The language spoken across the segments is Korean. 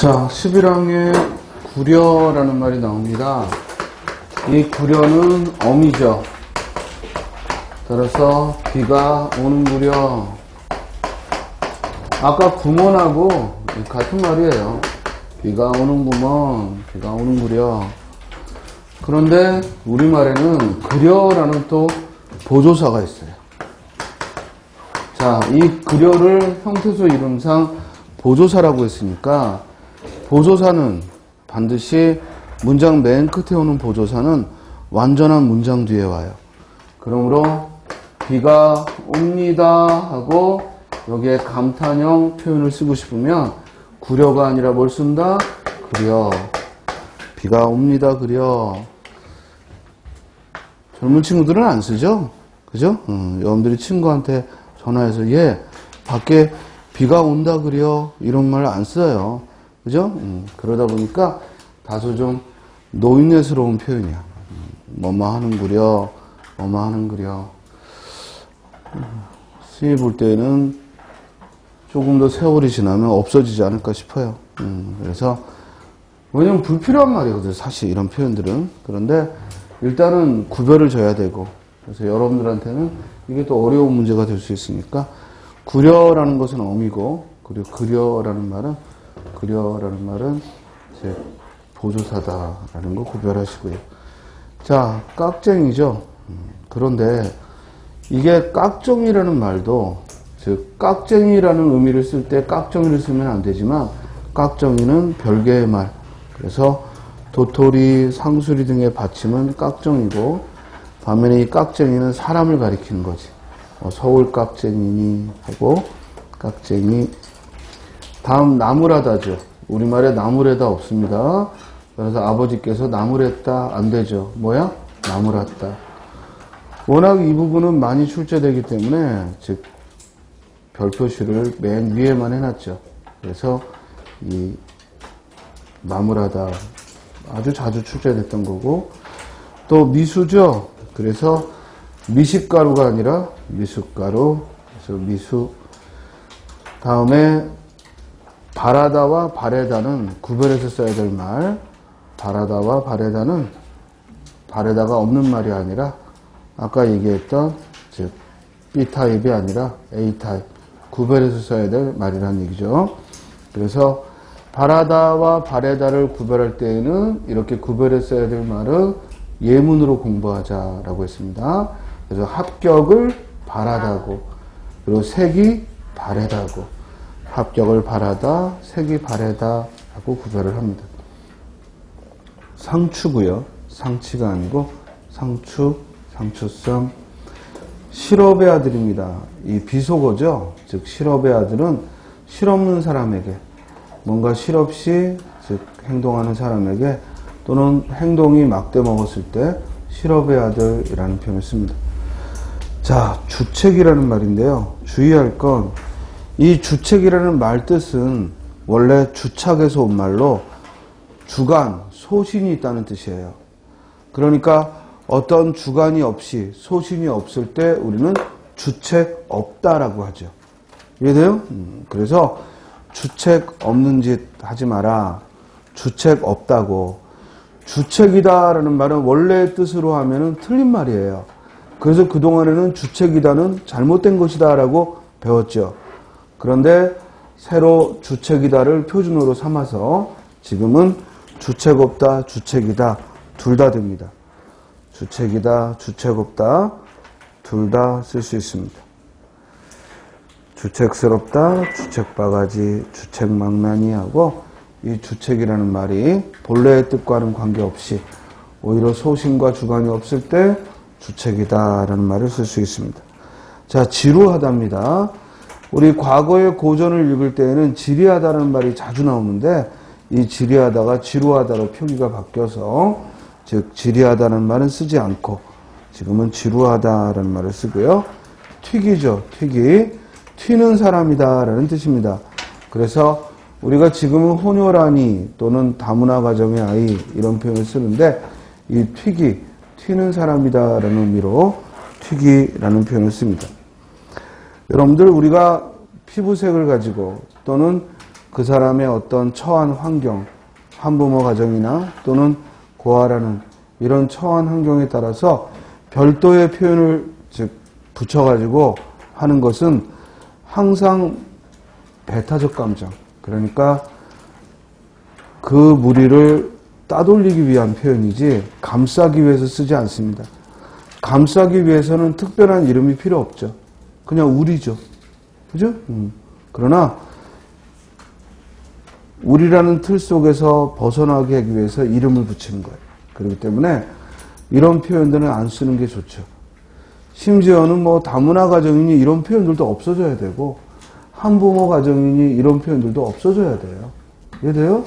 자, 11항에 구려라는 말이 나옵니다. 이 구려는 어미죠. 따라서 비가 오는 구려. 아까 구먼하고 같은 말이에요. 비가 오는구먼, 비가 오는 구려. 그런데 우리말에는 구려라는 또 보조사가 있어요. 자, 이 구려를 형태소 이름상 보조사라고 했으니까 보조사는 반드시 문장 맨 끝에 오는 보조사는 완전한 문장 뒤에 와요. 그러므로 비가 옵니다 하고 여기에 감탄형 표현을 쓰고 싶으면 구려가 아니라 뭘 쓴다? 그려. 비가 옵니다 그려. 젊은 친구들은 안 쓰죠? 그죠? 여러분들이 친구한테 전화해서 얘 밖에 비가 온다 그려 이런 말 안 써요. 그죠? 그러다 보니까 다소 좀 노인네스러운 표현이야. 뭐뭐 하는 구려, 뭐뭐 하는 구려. 쓰여 볼 때는 조금 더 세월이 지나면 없어지지 않을까 싶어요. 그래서 왜냐면 불필요한 말이거든요. 사실 이런 표현들은. 그런데 일단은 구별을 줘야 되고 그래서 여러분들한테는 이게 또 어려운 문제가 될 수 있으니까 구려라는 것은 어미고 그리고 그려라는 말은 이제 보조사다라는 거 구별하시고요. 자, 깍쟁이죠. 그런데 이게 깍정이라는 말도 즉 깍쟁이라는 의미를 쓸 때 깍정이를 쓰면 안 되지만 깍정이는 별개의 말. 그래서 도토리, 상수리 등의 받침은 깍정이고 반면에 이 깍쟁이는 사람을 가리키는 거지. 서울 깍쟁이니 하고 깍쟁이. 다음 나무라다죠. 우리말에 나무래다 없습니다. 그래서 아버지께서 나무랬다 안 되죠. 뭐야? 나무랐다. 워낙 이 부분은 많이 출제되기 때문에 즉 별표시를 맨 위에만 해놨죠. 그래서 이 나무라다 아주 자주 출제됐던 거고 또 미수죠. 그래서 미식가루가 아니라 미숫가루. 그래서 미수. 다음에 바라다와 바래다는 구별해서 써야 될 말. 바라다와 바래다는 바래다가 없는 말이 아니라 아까 얘기했던 즉 B타입이 아니라 A타입 구별해서 써야 될 말이라는 얘기죠. 그래서 바라다와 바래다를 구별할 때에는 이렇게 구별해서 써야 될 말은 예문으로 공부하자라고 했습니다. 그래서 합격을 바라다고 그리고 색이 바래다고 합격을 바라다 색이 바래다 하고 구별을 합니다. 상추고요. 상치가 아니고 상추, 상추성. 실업의 아들입니다. 이 비속어죠. 즉 실업의 아들은 실없는 사람에게 뭔가 실없이 즉 행동하는 사람에게 또는 행동이 막대 먹었을 때 실업의 아들이라는 표현을 씁니다. 자, 주책이라는 말인데요. 주의할 건 이 주책이라는 말 뜻은 원래 주착에서 온 말로 주관, 소신이 있다는 뜻이에요. 그러니까 어떤 주관이 없이 소신이 없을 때 우리는 주책 없다라고 하죠. 이해돼요? 그래서 주책 없는 짓 하지 마라. 주책 없다고. 주책이다라는 말은 원래의 뜻으로 하면은 틀린 말이에요. 그래서 그동안에는 주책이다는 잘못된 것이다라고 배웠죠. 그런데 새로 주책이다를 표준어로 삼아서 지금은 주책 없다, 주책이다 둘 다 됩니다. 주책이다, 주책 없다 둘 다 쓸 수 있습니다. 주책스럽다, 주책바가지, 주책망나니 하고 이 주책이라는 말이 본래의 뜻과는 관계없이 오히려 소신과 주관이 없을 때 주책이다라는 말을 쓸 수 있습니다. 자, 지루하답니다. 우리 과거의 고전을 읽을 때에는 지리하다는 말이 자주 나오는데 이 지리하다가 지루하다로 표기가 바뀌어서 즉 지리하다는 말은 쓰지 않고 지금은 지루하다라는 말을 쓰고요. 튀기죠. 튀기. 튀는 사람이다라는 뜻입니다. 그래서 우리가 지금은 혼혈아니 또는 다문화 가정의 아이 이런 표현을 쓰는데 이 튀기, 튀는 사람이다라는 의미로 튀기라는 표현을 씁니다. 여러분들 우리가 피부색을 가지고 또는 그 사람의 어떤 처한 환경, 한부모 가정이나 또는 고아라는 이런 처한 환경에 따라서 별도의 표현을 즉 붙여가지고 하는 것은 항상 배타적 감정, 그러니까 그 무리를 따돌리기 위한 표현이지 감싸기 위해서 쓰지 않습니다. 감싸기 위해서는 특별한 이름이 필요 없죠. 그냥 우리죠. 그죠? 그러나 우리라는 틀 속에서 벗어나게 하기 위해서 이름을 붙이는 거예요. 그렇기 때문에 이런 표현들은 안 쓰는 게 좋죠. 심지어는 뭐 다문화 가정이니 이런 표현들도 없어져야 되고 한부모 가정이니 이런 표현들도 없어져야 돼요. 이해돼요?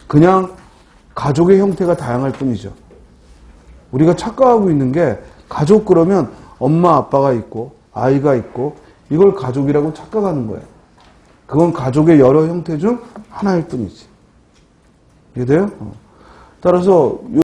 그냥 가족의 형태가 다양할 뿐이죠. 우리가 착각하고 있는 게 가족 그러면 엄마 아빠가 있고 아이가 있고 이걸 가족이라고 착각하는 거예요. 그건 가족의 여러 형태 중 하나일 뿐이지. 이해돼요? 따라서